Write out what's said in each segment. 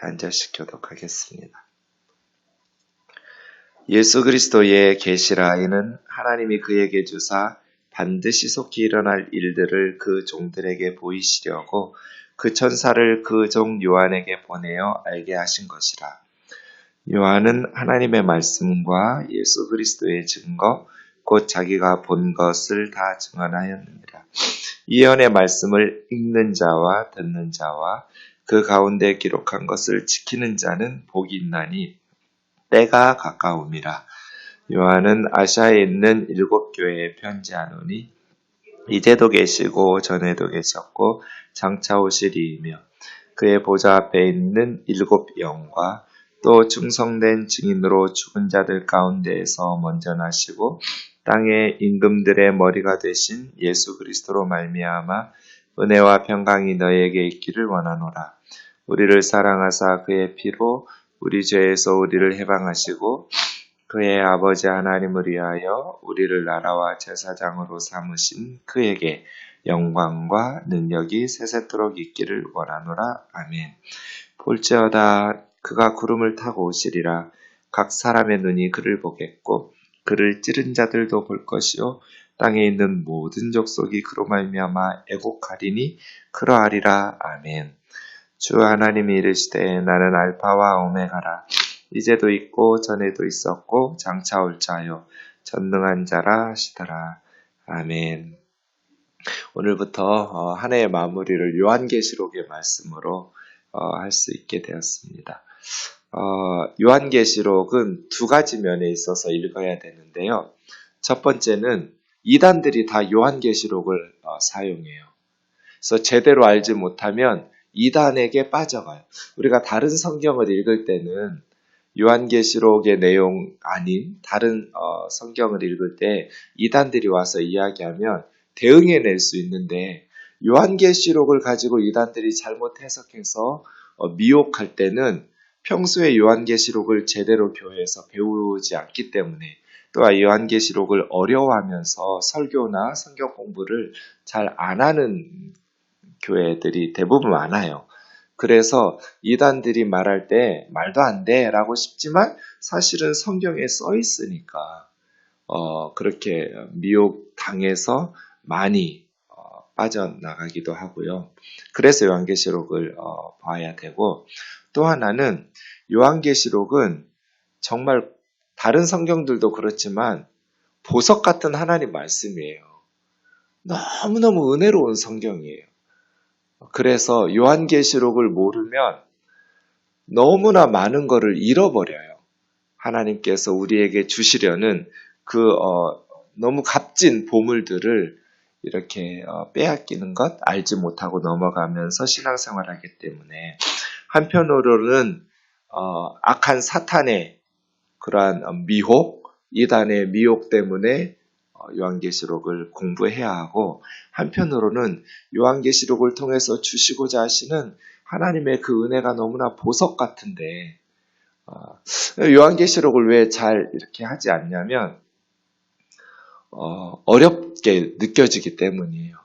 한 절씩 교독하겠습니다. 예수 그리스도의 계시라. 이는 하나님이 그에게 주사 반드시 속히 일어날 일들을 그 종들에게 보이시려고 그 천사를 그 종 요한에게 보내어 알게 하신 것이라. 요한은 하나님의 말씀과 예수 그리스도의 증거 곧 자기가 본 것을 다 증언하였느니라. 예언의 말씀을 읽는 자와 듣는 자와 그 가운데 기록한 것을 지키는 자는 복이 있나니 때가 가까움이라. 요한은 아시아에 있는 7교회에 편지하노니 이제도 계시고 전에도 계셨고 장차 오시리이며 그의 보좌 앞에 있는 7 영과 또 충성된 증인으로 죽은 자들 가운데에서 먼저 나시고 땅의 임금들의 머리가 되신 예수 그리스도로 말미암아 은혜와 평강이 너에게 있기를 원하노라. 우리를 사랑하사 그의 피로 우리 죄에서 우리를 해방하시고 그의 아버지 하나님을 위하여 우리를 나라와 제사장으로 삼으신 그에게 영광과 능력이 세세토록 있기를 원하노라. 아멘. 볼지어다 그가 구름을 타고 오시리라. 각 사람의 눈이 그를 보겠고 그를 찌른 자들도 볼 것이요 땅에 있는 모든 족속이 그로 말미암아 애곡하리니 그러하리라. 아멘. 주 하나님이 이르시되 나는 알파와 오메가라. 이제도 있고 전에도 있었고 장차 올 자요 전능한 자라 하시더라. 아멘. 오늘부터 한 해의 마무리를 요한계시록의 말씀으로 할 수 있게 되었습니다. 요한계시록은 두 가지 면에 있어서 읽어야 되는데요. 첫 번째는 이단들이 다 요한계시록을 사용해요. 그래서 제대로 알지 못하면 이단에게 빠져가요. 우리가 다른 성경을 읽을 때는 요한계시록의 내용 아닌 다른 성경을 읽을 때 이단들이 와서 이야기하면 대응해낼 수 있는데 요한계시록을 가지고 이단들이 잘못 해석해서 미혹할 때는 평소에 요한계시록을 제대로 교회에서 배우지 않기 때문에 또한 요한계시록을 어려워하면서 설교나 성경 공부를 잘 안 하는 교회들이 대부분 많아요. 그래서 이단들이 말할 때 말도 안 돼 라고 싶지만 사실은 성경에 써 있으니까 그렇게 미혹당해서 많이 빠져나가기도 하고요. 그래서 요한계시록을 봐야 되고 또 하나는 요한계시록은 정말 다른 성경들도 그렇지만 보석 같은 하나님 말씀이에요. 너무너무 은혜로운 성경이에요. 그래서 요한계시록을 모르면 너무나 많은 것을 잃어버려요. 하나님께서 우리에게 주시려는 그 너무 값진 보물들을 이렇게 빼앗기는 것 알지 못하고 넘어가면서 신앙생활하기 때문에 한편으로는 악한 사탄의 그러한 미혹, 이단의 미혹 때문에 요한계시록을 공부해야 하고 한편으로는 요한계시록을 통해서 주시고자 하시는 하나님의 그 은혜가 너무나 보석 같은데 요한계시록을 왜 잘 이렇게 하지 않냐면 어렵게 느껴지기 때문이에요.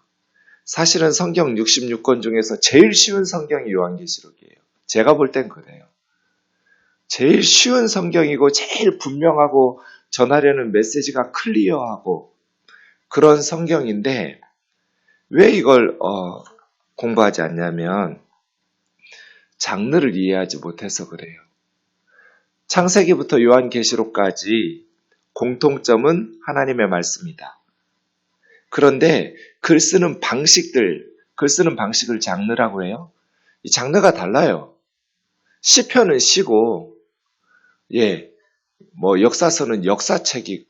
사실은 성경 66권 중에서 제일 쉬운 성경이 요한계시록이에요. 제가 볼 땐 그래요. 제일 쉬운 성경이고 제일 분명하고 전하려는 메시지가 클리어하고 그런 성경인데 왜 이걸 공부하지 않냐면 장르를 이해하지 못해서 그래요. 창세기부터 요한계시록까지 공통점은 하나님의 말씀이다. 그런데 글 쓰는 방식을 장르라고 해요. 이 장르가 달라요. 시편은 시고 역사서는 역사책처럼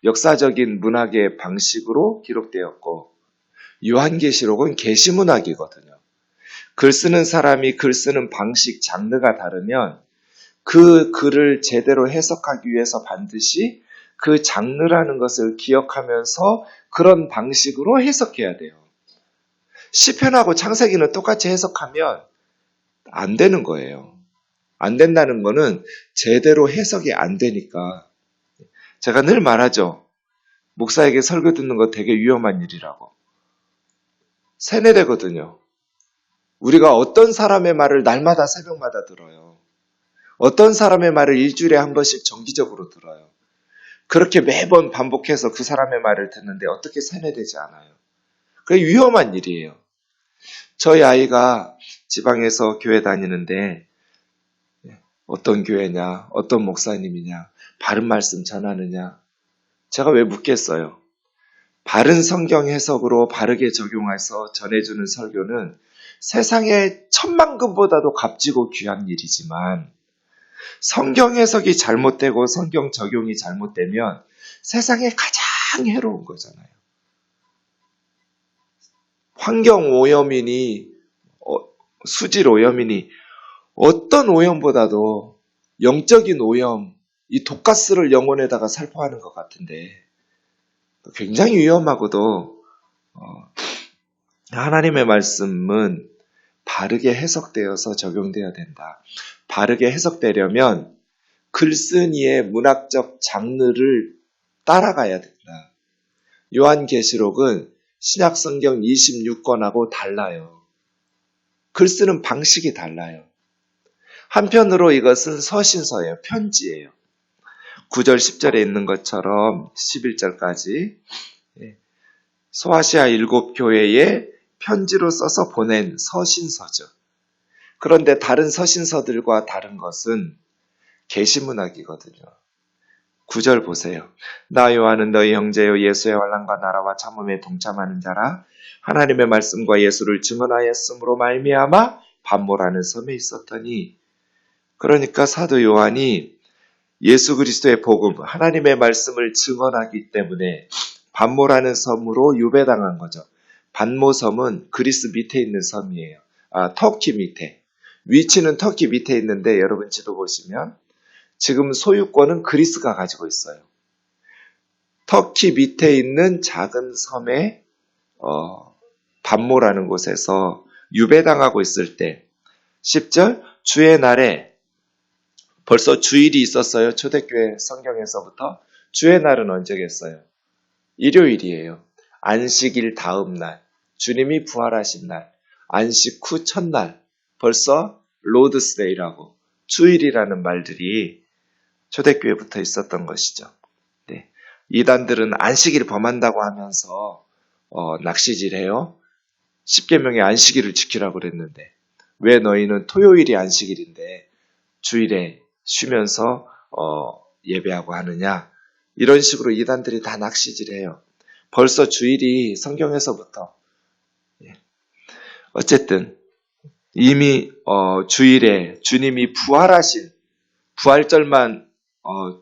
역사적인 문학의 방식으로 기록되었고 요한계시록은 계시문학이거든요. 글 쓰는 사람이 글 쓰는 방식, 장르가 다르면 그 글을 제대로 해석하기 위해서 반드시 그 장르라는 것을 기억하면서 그런 방식으로 해석해야 돼요. 시편하고 창세기는 똑같이 해석하면 안 되는 거예요. 안 된다는 거는 제대로 해석이 안 되니까. 제가 늘 말하죠. 목사에게 설교 듣는 거 되게 위험한 일이라고. 세뇌되거든요. 우리가 어떤 사람의 말을 날마다 새벽마다 들어요. 어떤 사람의 말을 일주일에 한 번씩 정기적으로 들어요. 그렇게 매번 반복해서 그 사람의 말을 듣는데 어떻게 세뇌되지 않아요? 그게 위험한 일이에요. 저희 아이가 지방에서 교회 다니는데 어떤 교회냐, 어떤 목사님이냐, 바른 말씀 전하느냐, 제가 왜 묻겠어요? 바른 성경 해석으로 바르게 적용해서 전해주는 설교는 세상의 천만금보다도 값지고 귀한 일이지만 성경 해석이 잘못되고 성경 적용이 잘못되면 세상에 가장 해로운 거잖아요. 환경 오염이니 수질 오염이니 어떤 오염보다도 영적인 오염, 이 독가스를 영혼에다가 살포하는 것 같은데 굉장히 위험하고도 하나님의 말씀은 바르게 해석되어서 적용되어야 된다. 바르게 해석되려면 글쓴이의 문학적 장르를 따라가야 된다. 요한계시록은 신약성경 26권하고 달라요. 글쓰는 방식이 달라요. 한편으로 이것은 서신서예요. 편지예요. 9절 10절에 있는 것처럼 11절까지 소아시아 7교회에 편지로 써서 보낸 서신서죠. 그런데 다른 서신서들과 다른 것은 계시문학이거든요. 9절 보세요. 나 요한은 너희 형제요 예수의 환난과 나라와 참음에 동참하는 자라 하나님의 말씀과 예수를 증언하였으므로 말미암아 반모라는 섬에 있었더니, 그러니까 사도 요한이 예수 그리스도의 복음, 하나님의 말씀을 증언하기 때문에 반모라는 섬으로 유배당한 거죠. 반모섬은 그리스 밑에 있는 섬이에요. 터키 밑에. 위치는 터키 밑에 있는데 여러분 지도 보시면 지금 소유권은 그리스가 가지고 있어요. 터키 밑에 있는 작은 섬에 반모라는 곳에서 유배당하고 있을 때 10절 주의 날에 벌써 주일이 있었어요. 초대교회 성경에서부터. 주의 날은 언제겠어요? 일요일이에요. 안식일 다음 날, 주님이 부활하신 날, 안식 후 첫날, 벌써 로드스데이라고 주일이라는 말들이 초대교회부터 있었던 것이죠. 네. 이단들은 안식일 범한다고 하면서 낚시질해요. 십계명의 안식일을 지키라고 그랬는데 왜 너희는 토요일이 안식일인데 주일에 쉬면서 예배하고 하느냐, 이런 식으로 이단들이 다 낚시질해요. 벌써 주일이 성경에서부터 어쨌든 이미 주일에 주님이 부활하신 부활절만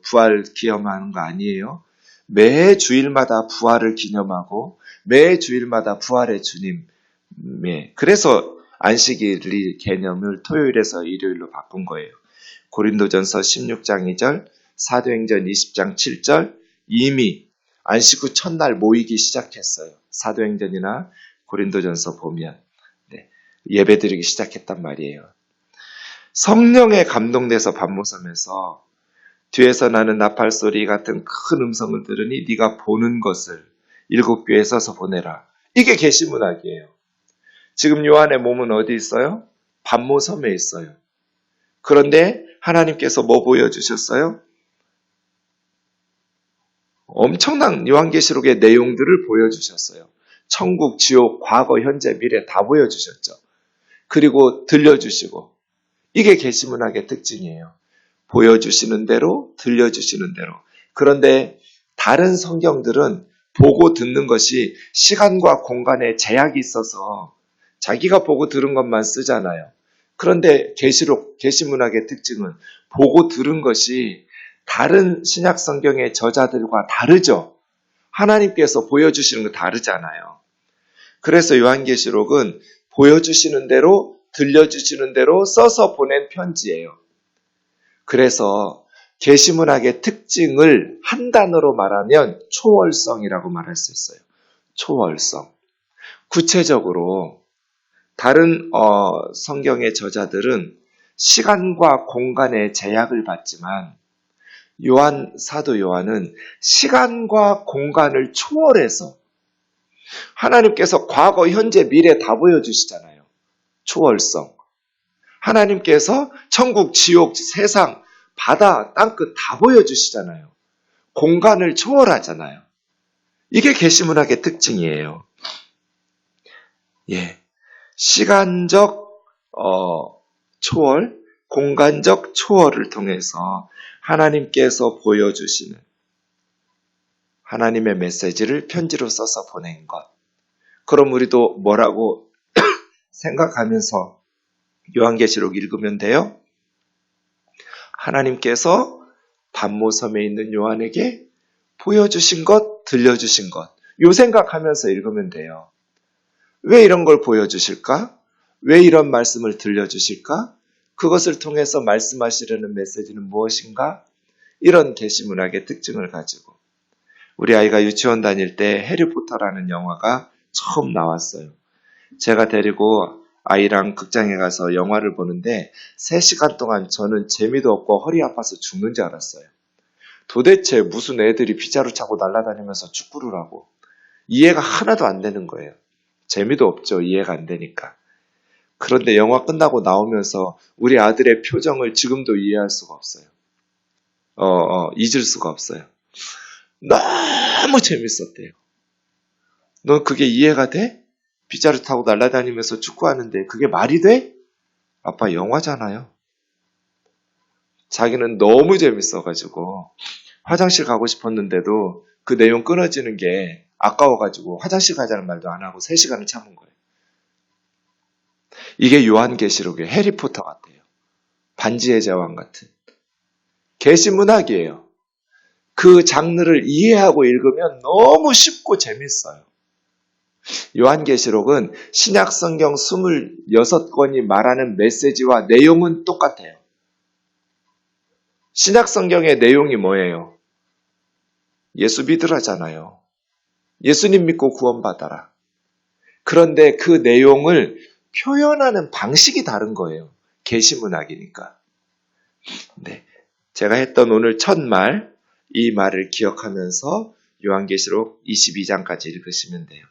부활 기념하는 거 아니에요. 매 주일마다 부활을 기념하고 매 주일마다 부활의 주님, 그래서 안식일 개념을 토요일에서 일요일로 바꾼 거예요. 고린도전서 16장 2절, 사도행전 20장 7절, 이미 안식 후 첫날 모이기 시작했어요. 사도행전이나 고린도전서 보면 예배드리기 시작했단 말이에요. 성령에 감동돼서 반모섬에서 뒤에서 나는 나팔소리 같은 큰 음성을 들으니 네가 보는 것을 7교회에 써서 보내라. 이게 계시문학이에요. 지금 요한의 몸은 어디 있어요? 반모섬에 있어요. 그런데 하나님께서 뭐 보여주셨어요? 엄청난 요한계시록의 내용들을 보여주셨어요. 천국, 지옥, 과거, 현재, 미래 다 보여주셨죠. 그리고 들려주시고, 이게 계시문학의 특징이에요. 보여주시는 대로, 들려주시는 대로. 그런데 다른 성경들은 보고 듣는 것이 시간과 공간에 제약이 있어서 자기가 보고 들은 것만 쓰잖아요. 그런데 계시문학의 특징은 보고 들은 것이 다른 신약 성경의 저자들과 다르죠. 하나님께서 보여주시는 거 다르잖아요. 그래서 요한계시록은 보여주시는 대로, 들려주시는 대로 써서 보낸 편지예요. 그래서 계시문학의 특징을 한 단어로 말하면 초월성이라고 말할 수 있어요. 초월성. 구체적으로 다른 성경의 저자들은 시간과 공간의 제약을 받지만 사도 요한은 시간과 공간을 초월해서 하나님께서 과거, 현재, 미래 다 보여주시잖아요. 초월성. 하나님께서 천국, 지옥, 세상, 바다, 땅끝 다 보여주시잖아요. 공간을 초월하잖아요. 이게 계시문학의 특징이에요. 예. 시간적 초월, 공간적 초월을 통해서 하나님께서 보여주시는 하나님의 메시지를 편지로 써서 보낸 것. 그럼 우리도 뭐라고 생각하면서 요한계시록 읽으면 돼요? 하나님께서 단모섬에 있는 요한에게 보여주신 것, 들려주신 것, 요 생각하면서 읽으면 돼요. 왜 이런 걸 보여주실까? 왜 이런 말씀을 들려주실까? 그것을 통해서 말씀하시려는 메시지는 무엇인가? 이런 계시문학의 특징을 가지고 우리 아이가 유치원 다닐 때 해리포터라는 영화가 처음 나왔어요. 제가 데리고 아이랑 극장에 가서 영화를 보는데 3시간 동안 저는 재미도 없고 허리 아파서 죽는 줄 알았어요. 도대체 무슨 애들이 피자루 차고 날아다니면서 축구를 하고 이해가 하나도 안 되는 거예요. 재미도 없죠. 이해가 안 되니까. 그런데 영화 끝나고 나오면서 우리 아들의 표정을 지금도 이해할 수가 없어요. 잊을 수가 없어요. 너무 재밌었대요. 너 그게 이해가 돼? 빗자루 타고 날아다니면서 축구하는데 그게 말이 돼? 아빠 영화잖아요. 자기는 너무 재밌어가지고 화장실 가고 싶었는데도 그 내용 끊어지는 게 아까워가지고 화장실 가자는 말도 안 하고 3시간을 참은 거예요. 이게 요한계시록의 해리포터 같아요. 반지의 제왕 같은. 계시문학이에요. 그 장르를 이해하고 읽으면 너무 쉽고 재밌어요. 요한계시록은 신약성경 26권이 말하는 메시지와 내용은 똑같아요. 신약성경의 내용이 뭐예요? 예수 믿으라잖아요. 예수님 믿고 구원받아라. 그런데 그 내용을 표현하는 방식이 다른 거예요. 계시문학이니까. 네, 제가 했던 오늘 첫 말, 이 말을 기억하면서 요한계시록 22장까지 읽으시면 돼요.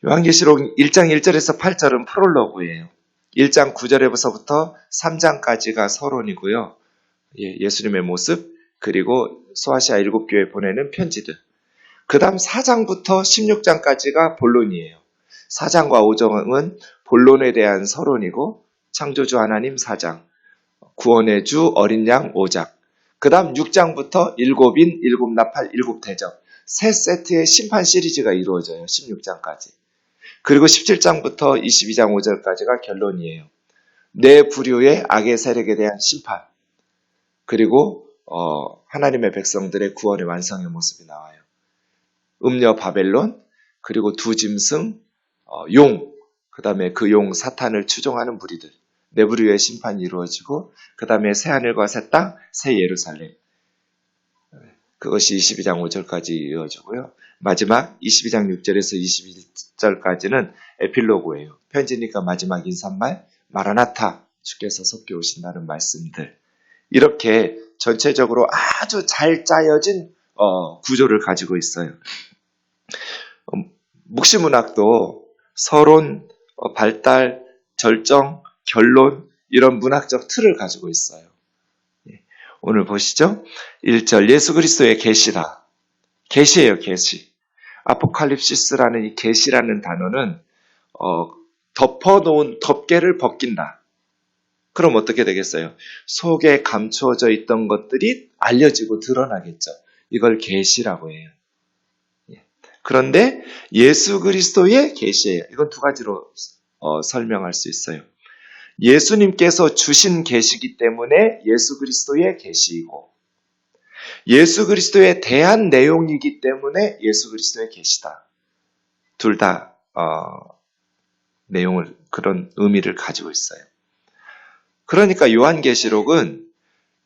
요한계시록 1장 1절에서 8절은 프롤로그예요. 1장 9절에서부터 3장까지가 서론이고요. 예수님의 모습, 그리고 소아시아 7교회 보내는 편지들. 그 다음 4장부터 16장까지가 본론이에요. 4장과 5장은 본론에 대한 서론이고 창조주 하나님 4장, 구원의 주 어린 양 5장, 그 다음 6장부터 7인, 7나팔, 7대접 세 세트의 심판 시리즈가 이루어져요. 16장까지. 그리고 17장부터 22장 5절까지가 결론이에요. 네 부류의 악의 세력에 대한 심판, 그리고 하나님의 백성들의 구원의 완성의 모습이 나와요. 음녀 바벨론, 그리고 두 짐승, 용, 그 다음에 그 용 사탄을 추종하는 무리들, 네 부류의 심판이 이루어지고 그 다음에 새하늘과 새 땅, 새 예루살렘. 그것이 22장 5절까지 이어지고요. 마지막 22장 6절에서 21절까지는 에필로그예요. 편지니까 마지막 인사말, 마라나타, 주께서 속히 오신다는 말씀들. 이렇게 전체적으로 아주 잘 짜여진 구조를 가지고 있어요. 묵시문학도 서론, 발달, 절정, 결론 이런 문학적 틀을 가지고 있어요. 오늘 보시죠. 1절 예수 그리스도의 계시라. 계시예요, 계시. 아포칼립시스라는 이 계시라는 단어는 덮어놓은 덮개를 벗긴다. 그럼 어떻게 되겠어요? 속에 감추어져 있던 것들이 알려지고 드러나겠죠. 이걸 계시라고 해요. 그런데 예수 그리스도의 계시예요. 이건 두 가지로 설명할 수 있어요. 예수님께서 주신 계시이기 때문에 예수 그리스도의 계시이고, 예수 그리스도에 대한 내용이기 때문에 예수 그리스도의 계시다. 둘 다 내용을, 그런 의미를 가지고 있어요. 그러니까 요한계시록은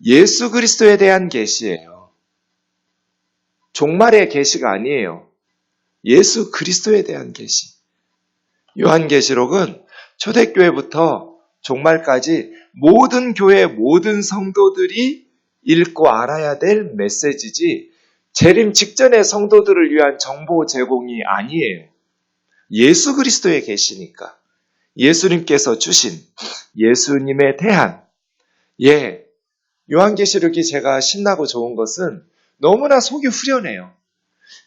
예수 그리스도에 대한 계시예요. 종말의 계시가 아니에요. 예수 그리스도에 대한 계시. 요한계시록은 초대교회부터 종말까지 모든 교회, 모든 성도들이 읽고 알아야 될 메시지지 재림 직전의 성도들을 위한 정보 제공이 아니에요. 예수 그리스도의 계시니까. 예수님께서 주신 예수님에 대한 요한계시록이 제가 신나고 좋은 것은 너무나 속이 후련해요.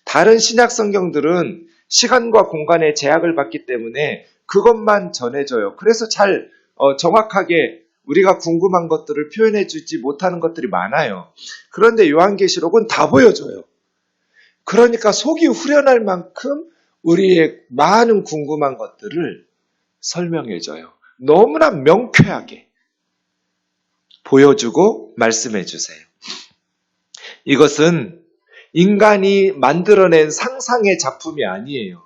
다른 신약 성경들은 시간과 공간의 제약을 받기 때문에 그것만 전해줘요. 그래서 잘 정확하게 우리가 궁금한 것들을 표현해 주지 못하는 것들이 많아요. 그런데 요한계시록은 다 보여줘요. 그러니까 속이 후련할 만큼 우리의 많은 궁금한 것들을 설명해줘요. 너무나 명쾌하게 보여주고 말씀해 주세요. 이것은 인간이 만들어낸 상상의 작품이 아니에요.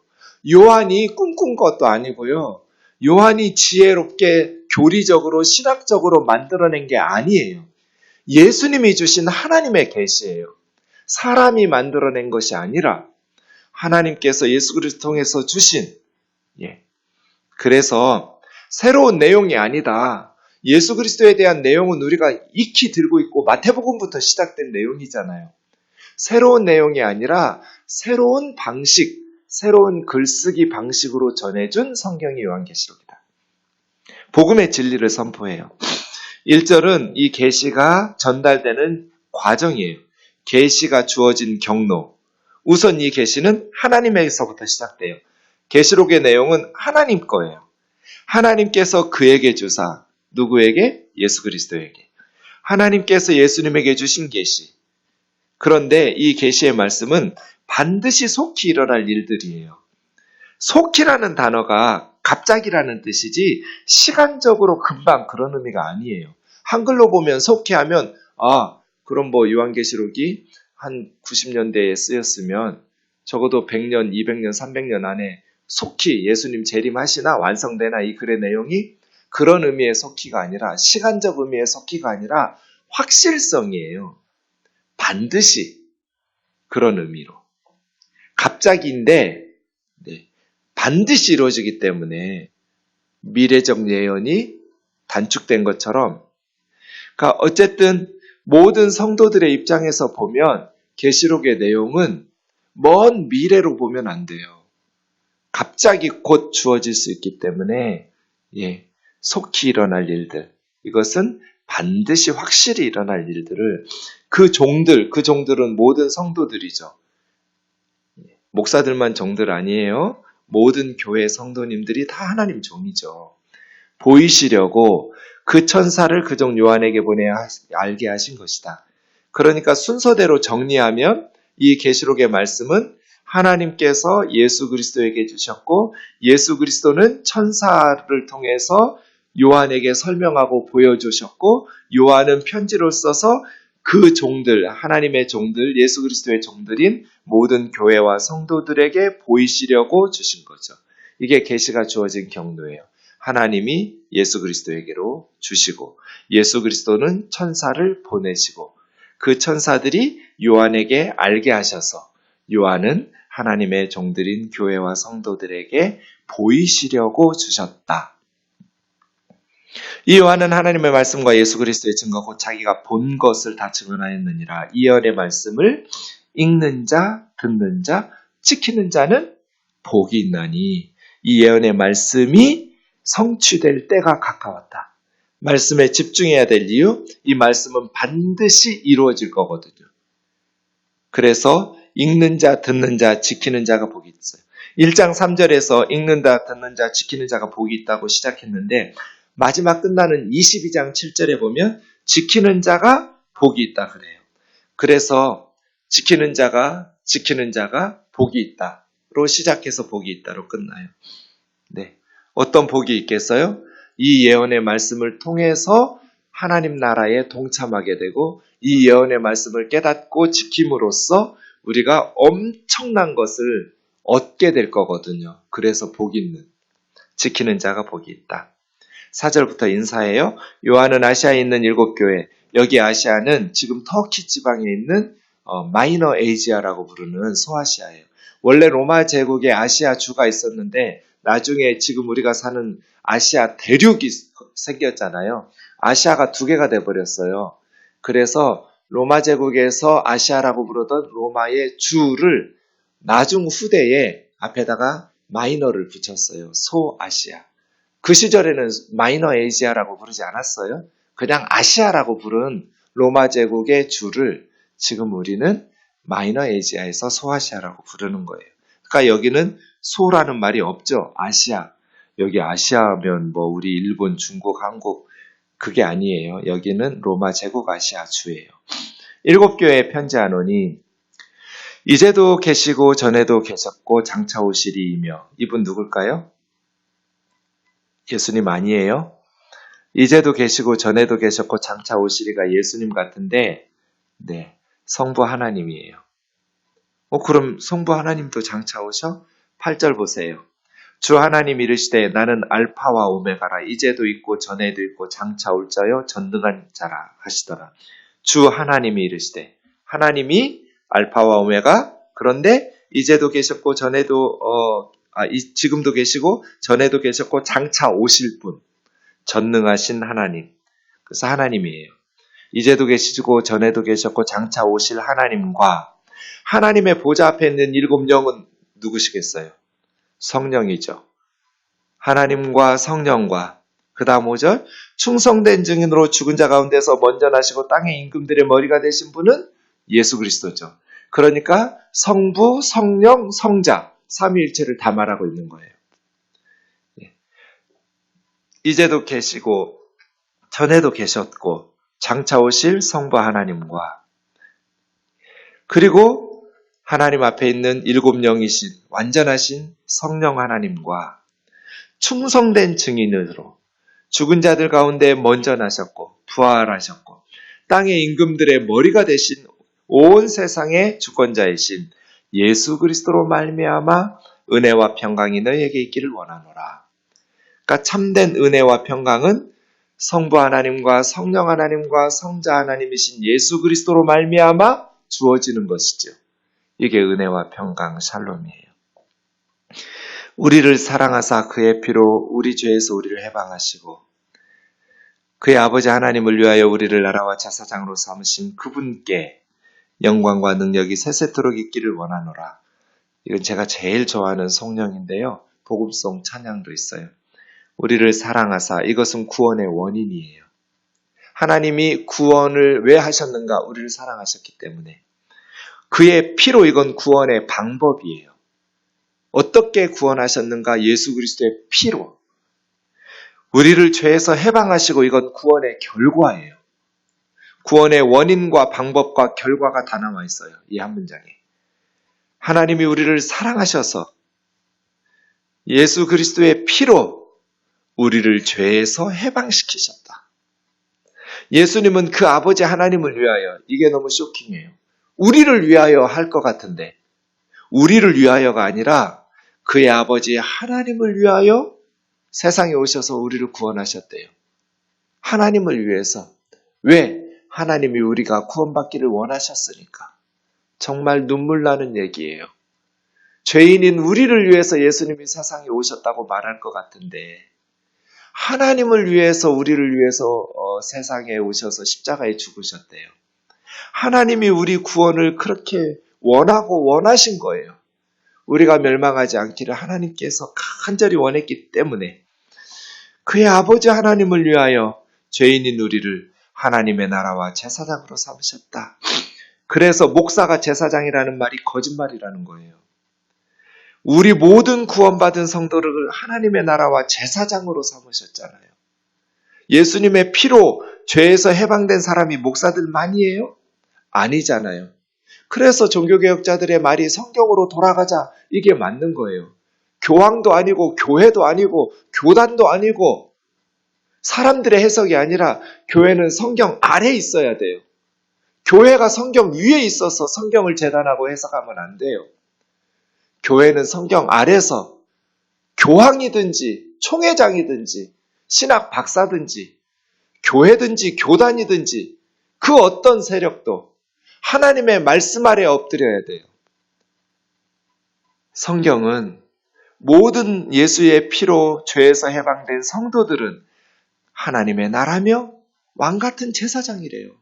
요한이 꿈꾼 것도 아니고요. 요한이 지혜롭게 교리적으로 신학적으로 만들어낸 게 아니에요. 예수님이 주신 하나님의 계시예요. 사람이 만들어낸 것이 아니라 하나님께서 예수 그리스도 통해서 주신 그래서 새로운 내용이 아니다. 예수 그리스도에 대한 내용은 우리가 익히 들고 있고 마태복음부터 시작된 내용이잖아요. 새로운 내용이 아니라 새로운 방식, 새로운 글쓰기 방식으로 전해준 성경이 요한계시록이다. 복음의 진리를 선포해요. 1절은 이 계시가 전달되는 과정이에요. 계시가 주어진 경로. 우선 이 계시는 하나님에서부터 시작돼요. 계시록의 내용은 하나님 거예요. 하나님께서 그에게 주사 누구에게? 예수 그리스도에게. 하나님께서 예수님에게 주신 계시. 그런데 이 계시의 말씀은 반드시 속히 일어날 일들이에요. 속히라는 단어가 갑자기라는 뜻이지 시간적으로 금방 그런 의미가 아니에요. 한글로 보면 속히 하면 그럼 요한계시록이 한 90년대에 쓰였으면 적어도 100년, 200년, 300년 안에 속히 예수님 재림하시나 완성되나 이 글의 내용이 그런 의미의 속히가 아니라 시간적 의미의 속히가 아니라 확실성이에요. 반드시 그런 의미로. 갑자기인데 반드시 이루어지기 때문에 미래적 예언이 단축된 것처럼 그러니까 어쨌든 모든 성도들의 입장에서 보면 계시록의 내용은 먼 미래로 보면 안 돼요. 갑자기 곧 주어질 수 있기 때문에 속히 일어날 일들 이것은 반드시 확실히 일어날 일들을 그 종들은 모든 성도들이죠. 목사들만 종들 아니에요. 모든 교회 성도님들이 다 하나님 종이죠. 보이시려고 그 천사를 그 종 요한에게 보내 알게 하신 것이다. 그러니까 순서대로 정리하면 이 계시록의 말씀은 하나님께서 예수 그리스도에게 주셨고 예수 그리스도는 천사를 통해서 요한에게 설명하고 보여주셨고 요한은 편지를 써서 그 종들, 하나님의 종들, 예수 그리스도의 종들인 모든 교회와 성도들에게 보이시려고 주신 거죠. 이게 계시가 주어진 경로예요. 하나님이 예수 그리스도에게로 주시고 예수 그리스도는 천사를 보내시고 그 천사들이 요한에게 알게 하셔서 요한은 하나님의 종들인 교회와 성도들에게 보이시려고 주셨다. 이 요한은 하나님의 말씀과 예수 그리스도의 증거 곧 자기가 본 것을 다 증언하였느니라. 이 예언의 말씀을 읽는 자, 듣는 자, 지키는 자는 복이 있나니 이 예언의 말씀이 성취될 때가 가까웠다. 말씀에 집중해야 될 이유, 이 말씀은 반드시 이루어질 거거든요. 그래서 읽는 자, 듣는 자, 지키는 자가 복이 있어요. 1장 3절에서 읽는 자, 듣는 자, 지키는 자가 복이 있다고 시작했는데 마지막 끝나는 22장 7절에 보면 지키는 자가 복이 있다 그래요. 그래서 지키는 자가 복이 있다로 시작해서 복이 있다로 끝나요. 어떤 복이 있겠어요? 이 예언의 말씀을 통해서 하나님 나라에 동참하게 되고 이 예언의 말씀을 깨닫고 지킴으로써 우리가 엄청난 것을 얻게 될 거거든요. 그래서 복이 있는, 지키는 자가 복이 있다. 4절부터 인사해요. 요한은 아시아에 있는 7교회, 여기 아시아는 지금 터키 지방에 있는 마이너 에이지아라고 부르는 소아시아예요. 원래 로마 제국에 아시아 주가 있었는데 나중에 지금 우리가 사는 아시아 대륙이 생겼잖아요. 아시아가 2개가 돼버렸어요. 그래서 로마 제국에서 아시아라고 부르던 로마의 주를 나중 후대에 앞에다가 마이너를 붙였어요. 소아시아. 그 시절에는 마이너 에이지아라고 부르지 않았어요. 그냥 아시아라고 부른 로마 제국의 주를 지금 우리는 마이너 에이지아에서 소아시아라고 부르는 거예요. 그러니까 여기는 소라는 말이 없죠. 아시아. 여기 아시아면 뭐 우리 일본, 중국, 한국 그게 아니에요. 여기는 로마 제국 아시아 주예요. 7교회에 편지하노니 이제도 계시고 전에도 계셨고 장차 오시리이며 이분 누굴까요? 예수님 아니에요? 이제도 계시고 전에도 계셨고 장차 오시리가 예수님 같은데 네, 성부 하나님이에요. 그럼 성부 하나님도 장차 오셔? 8절 보세요. 주 하나님 이르시되 나는 알파와 오메가라 이제도 있고 전에도 있고 장차 올 자요 전능한 자라 하시더라. 주 하나님이 이르시되 하나님이 알파와 오메가 그런데 이제도 계셨고 전에도 지금도 계시고 전에도 계셨고 장차 오실 분 전능하신 하나님. 그래서 하나님이에요. 이제도 계시고 전에도 계셨고 장차 오실 하나님과 하나님의 보좌 앞에 있는 7영은 누구시겠어요? 성령이죠. 하나님과 성령과 그 다음 5절 충성된 증인으로 죽은 자 가운데서 먼저 나시고 땅의 임금들의 머리가 되신 분은 예수 그리스도죠. 그러니까 성부, 성령, 성자 삼위일체를 다 말하고 있는 거예요. 이제도 계시고 전에도 계셨고 장차 오실 성부 하나님과 그리고 하나님 앞에 있는 7영이신 완전하신 성령 하나님과 충성된 증인으로 죽은 자들 가운데 먼저 나셨고 부활하셨고 땅의 임금들의 머리가 되신 온 세상의 주권자이신 예수 그리스도로 말미암아 은혜와 평강이 너희에게 있기를 원하노라. 그러니까 참된 은혜와 평강은 성부 하나님과 성령 하나님과 성자 하나님이신 예수 그리스도로 말미암아 주어지는 것이죠. 이게 은혜와 평강 샬롬이에요. 우리를 사랑하사 그의 피로 우리 죄에서 우리를 해방하시고 그의 아버지 하나님을 위하여 우리를 나라와 제사장으로 삼으신 그분께 영광과 능력이 세세토록 있기를 원하노라. 이건 제가 제일 좋아하는 성령인데요. 복음송 찬양도 있어요. 우리를 사랑하사 이것은 구원의 원인이에요. 하나님이 구원을 왜 하셨는가? 우리를 사랑하셨기 때문에. 그의 피로 이건 구원의 방법이에요. 어떻게 구원하셨는가? 예수 그리스도의 피로. 우리를 죄에서 해방하시고 이건 구원의 결과예요. 구원의 원인과 방법과 결과가 다 남아 있어요. 이 한 문장에. 하나님이 우리를 사랑하셔서 예수 그리스도의 피로 우리를 죄에서 해방시키셨다. 예수님은 그 아버지 하나님을 위하여, 이게 너무 쇼킹해요. 우리를 위하여 할 것 같은데 우리를 위하여가 아니라 그의 아버지 하나님을 위하여 세상에 오셔서 우리를 구원하셨대요. 하나님을 위해서. 왜? 하나님이 우리가 구원받기를 원하셨으니까. 정말 눈물 나는 얘기예요. 죄인인 우리를 위해서 예수님이 세상에 오셨다고 말할 것 같은데 하나님을 위해서 우리를 위해서 세상에 오셔서 십자가에 죽으셨대요. 하나님이 우리 구원을 그렇게 원하고 원하신 거예요. 우리가 멸망하지 않기를 하나님께서 간절히 원했기 때문에 그의 아버지 하나님을 위하여 죄인인 우리를 하나님의 나라와 제사장으로 삼으셨다. 그래서 목사가 제사장이라는 말이 거짓말이라는 거예요. 우리 모든 구원받은 성도를 하나님의 나라와 제사장으로 삼으셨잖아요. 예수님의 피로 죄에서 해방된 사람이 목사들만이에요? 아니잖아요. 그래서 종교개혁자들의 말이 성경으로 돌아가자 이게 맞는 거예요. 교황도 아니고 교회도 아니고 교단도 아니고 사람들의 해석이 아니라 교회는 성경 아래에 있어야 돼요. 교회가 성경 위에 있어서 성경을 재단하고 해석하면 안 돼요. 교회는 성경 아래서 교황이든지 총회장이든지 신학 박사든지 교회든지 교단이든지 그 어떤 세력도 하나님의 말씀 아래에 엎드려야 돼요. 성경은 모든 예수의 피로 죄에서 해방된 성도들은 하나님의 나라며 왕같은 제사장이래요.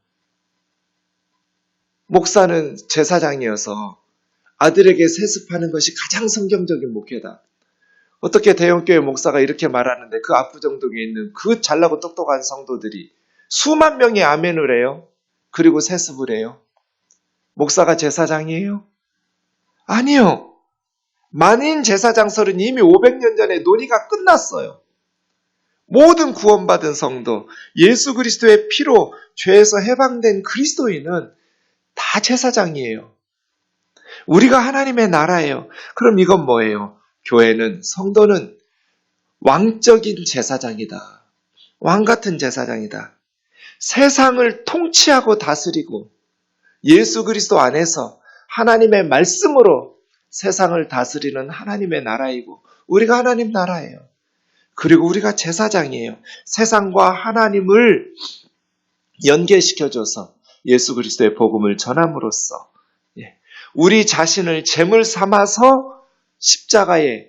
목사는 제사장이어서 아들에게 세습하는 것이 가장 성경적인 목회다. 어떻게 대형교회 목사가 이렇게 말하는데 그 압구정동에 있는 그 잘나고 똑똑한 성도들이 수만 명이 아멘을 해요? 그리고 세습을 해요? 목사가 제사장이에요? 아니요. 만인 제사장설은 이미 500년 전에 논의가 끝났어요. 모든 구원받은 성도, 예수 그리스도의 피로 죄에서 해방된 그리스도인은 다 제사장이에요. 우리가 하나님의 나라예요. 그럼 이건 뭐예요? 교회는, 성도는 왕적인 제사장이다. 왕 같은 제사장이다. 세상을 통치하고 다스리고 예수 그리스도 안에서 하나님의 말씀으로 세상을 다스리는 하나님의 나라이고 우리가 하나님 나라예요. 그리고 우리가 제사장이에요. 세상과 하나님을 연계시켜줘서 예수 그리스도의 복음을 전함으로써 우리 자신을 제물 삼아서 십자가에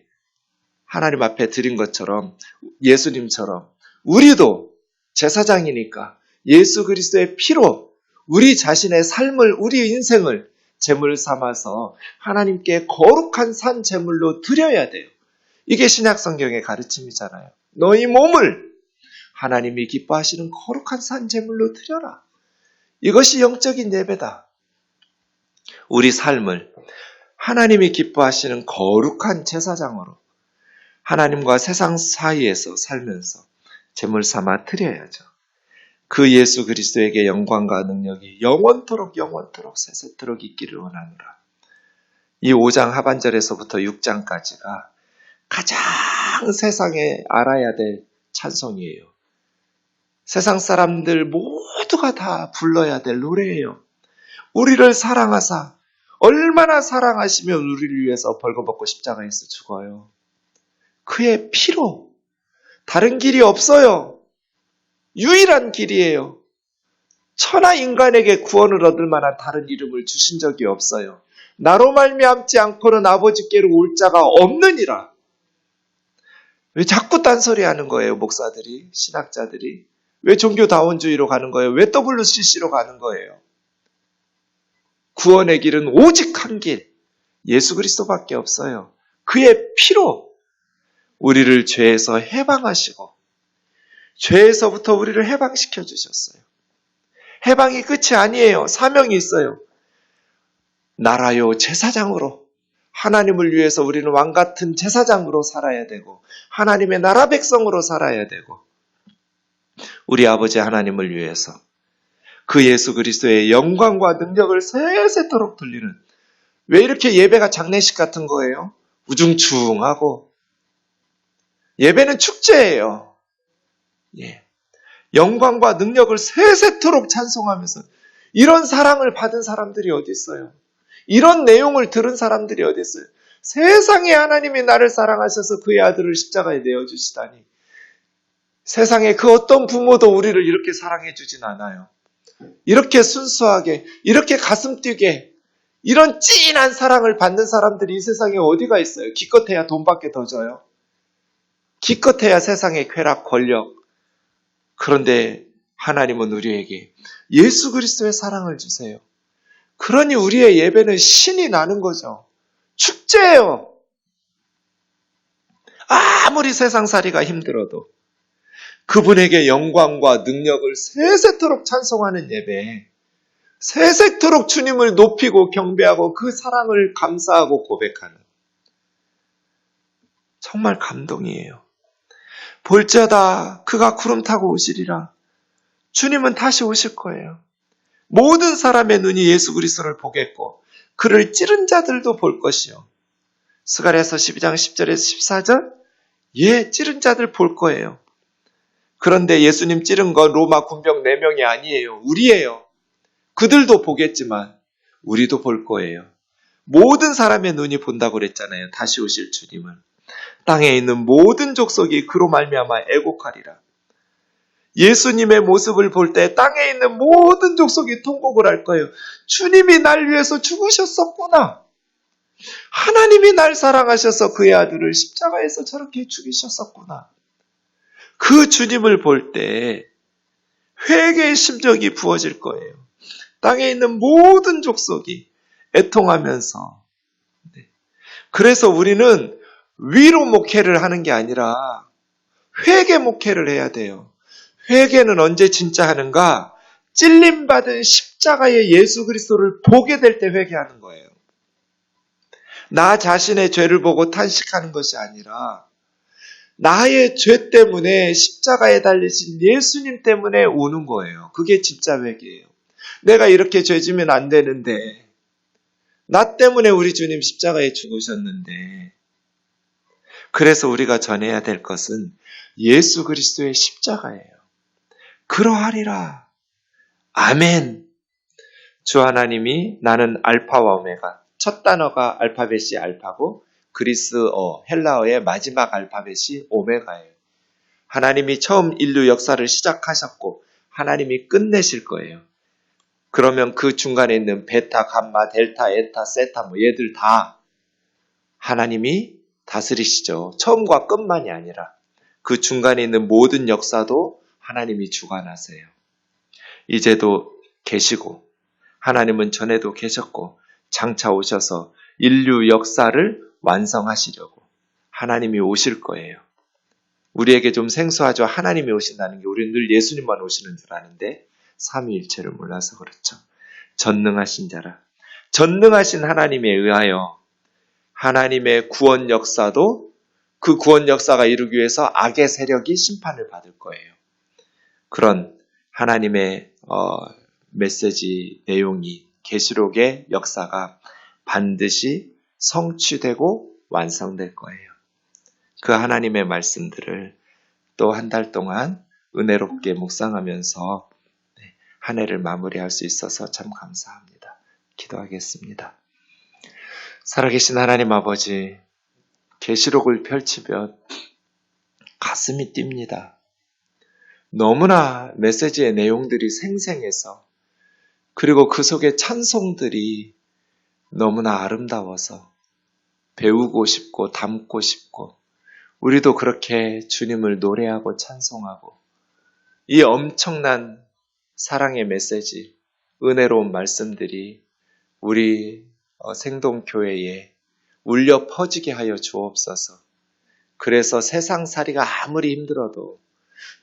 하나님 앞에 드린 것처럼 예수님처럼 우리도 제사장이니까 예수 그리스도의 피로 우리 자신의 삶을, 우리 인생을 제물 삼아서 하나님께 거룩한 산 제물로 드려야 돼요. 이게 신약 성경의 가르침이잖아요. 너희 몸을 하나님이 기뻐하시는 거룩한 산 제물로 드려라. 이것이 영적인 예배다. 우리 삶을 하나님이 기뻐하시는 거룩한 제사장으로 하나님과 세상 사이에서 살면서 제물 삼아 드려야죠. 그 예수 그리스도에게 영광과 능력이 영원토록 세세토록 있기를 원하노라. 이 5장 하반절에서부터 6장까지가 가장 세상에 알아야 될 찬송이에요. 세상 사람들 모두가 다 불러야 될 노래예요. 우리를 사랑하사 얼마나 사랑하시면 우리를 위해서 벌거벗고 십자가에서 죽어요. 그의 피로 다른 길이 없어요. 유일한 길이에요. 천하 인간에게 구원을 얻을 만한 다른 이름을 주신 적이 없어요. 나로 말미암지 않고는 아버지께로 올 자가 없느니라. 왜 자꾸 딴소리 하는 거예요, 목사들이, 신학자들이? 왜 종교다원주의로 가는 거예요? 왜 WCC로 가는 거예요? 구원의 길은 오직 한 길, 예수 그리스도밖에 없어요. 그의 피로 우리를 죄에서 해방하시고 죄에서부터 우리를 해방시켜 주셨어요. 해방이 끝이 아니에요. 사명이 있어요. 나라요 제사장으로 하나님을 위해서 우리는 왕같은 제사장으로 살아야 되고 하나님의 나라 백성으로 살아야 되고 우리 아버지 하나님을 위해서 그 예수 그리스도의 영광과 능력을 세세토록 돌리는 왜 이렇게 예배가 장례식 같은 거예요? 우중충하고 예배는 축제예요. 영광과 능력을 세세토록 찬송하면서 이런 사랑을 받은 사람들이 어디 있어요? 이런 내용을 들은 사람들이 어디 있어요? 세상에 하나님이 나를 사랑하셔서 그의 아들을 십자가에 내어주시다니 세상에 그 어떤 부모도 우리를 이렇게 사랑해 주진 않아요. 이렇게 순수하게, 이렇게 가슴 뛰게 이런 찐한 사랑을 받는 사람들이 이 세상에 어디가 있어요? 기껏해야 돈밖에 더 줘요. 기껏해야 세상의 쾌락, 권력. 그런데 하나님은 우리에게 예수 그리스도의 사랑을 주세요. 그러니 우리의 예배는 신이 나는 거죠. 축제예요. 아무리 세상살이가 힘들어도 그분에게 영광과 능력을 세세토록 찬송하는 예배, 세세토록 주님을 높이고 경배하고 그 사랑을 감사하고 고백하는 정말 감동이에요. 볼지어다 그가 구름 타고 오시리라. 주님은 다시 오실 거예요. 모든 사람의 눈이 예수 그리스도를 보겠고 그를 찌른 자들도 볼 것이요. 스가랴서 12장 10절에서 14절 찌른 자들 볼 거예요. 그런데 예수님 찌른 건 로마 군병 4명이 아니에요. 우리예요. 그들도 보겠지만 우리도 볼 거예요. 모든 사람의 눈이 본다고 그랬잖아요. 다시 오실 주님을. 땅에 있는 모든 족속이 그로 말미암아 애곡하리라. 예수님의 모습을 볼 때 땅에 있는 모든 족속이 통곡을 할 거예요. 주님이 날 위해서 죽으셨었구나. 하나님이 날 사랑하셔서 그의 아들을 십자가에서 저렇게 죽이셨었구나. 그 주님을 볼 때 회개의 심정이 부어질 거예요. 땅에 있는 모든 족속이 애통하면서. 그래서 우리는 위로 목회를 하는 게 아니라 회개 목회를 해야 돼요. 회개는 언제 진짜 하는가? 찔림받은 십자가의 예수 그리스도를 보게 될 때 회개하는 거예요. 나 자신의 죄를 보고 탄식하는 것이 아니라 나의 죄 때문에 십자가에 달리신 예수님 때문에 우는 거예요. 그게 진짜 회개예요. 내가 이렇게 죄지면 안 되는데, 나 때문에 우리 주님 십자가에 죽으셨는데, 그래서 우리가 전해야 될 것은 예수 그리스도의 십자가예요. 그러하리라. 아멘. 주 하나님이 나는 알파와 오메가. 첫 단어가 알파벳이 알파고 그리스어, 헬라어의 마지막 알파벳이 오메가예요. 하나님이 처음 인류 역사를 시작하셨고 하나님이 끝내실 거예요. 그러면 그 중간에 있는 베타, 감마, 델타, 에타, 세타 뭐 얘들 다 하나님이 다스리시죠. 처음과 끝만이 아니라 그 중간에 있는 모든 역사도 하나님이 주관하세요. 이제도 계시고 하나님은 전에도 계셨고 장차 오셔서 인류 역사를 완성하시려고 하나님이 오실 거예요. 우리에게 좀 생소하죠. 하나님이 오신다는 게 우리는 늘 예수님만 오시는 줄 아는데 삼위일체를 몰라서 그렇죠. 전능하신 자라. 전능하신 하나님에 의하여 하나님의 구원 역사도 그 구원 역사가 이루기 위해서 악의 세력이 심판을 받을 거예요. 그런 하나님의 메시지 내용이 계시록의 역사가 반드시 성취되고 완성될 거예요. 그 하나님의 말씀들을 또 한 달 동안 은혜롭게 묵상하면서 한 해를 마무리할 수 있어서 참 감사합니다. 기도하겠습니다. 살아계신 하나님 아버지, 계시록을 펼치면 가슴이 뜁니다. 너무나 메시지의 내용들이 생생해서 그리고 그 속에 찬송들이 너무나 아름다워서 배우고 싶고 담고 싶고 우리도 그렇게 주님을 노래하고 찬송하고 이 엄청난 사랑의 메시지, 은혜로운 말씀들이 우리 생동교회에 울려 퍼지게 하여 주옵소서. 그래서 세상살이가 아무리 힘들어도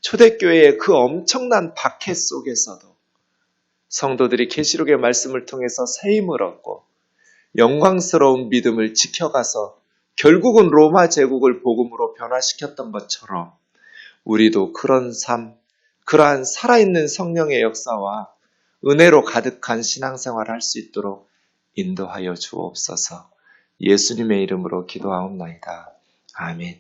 초대교회의 그 엄청난 박해 속에서도 성도들이 계시록의 말씀을 통해서 새 힘을 얻고 영광스러운 믿음을 지켜가서 결국은 로마 제국을 복음으로 변화시켰던 것처럼 우리도 그런 삶, 그러한 살아있는 성령의 역사와 은혜로 가득한 신앙생활을 할 수 있도록 인도하여 주옵소서. 예수님의 이름으로 기도하옵나이다. 아멘.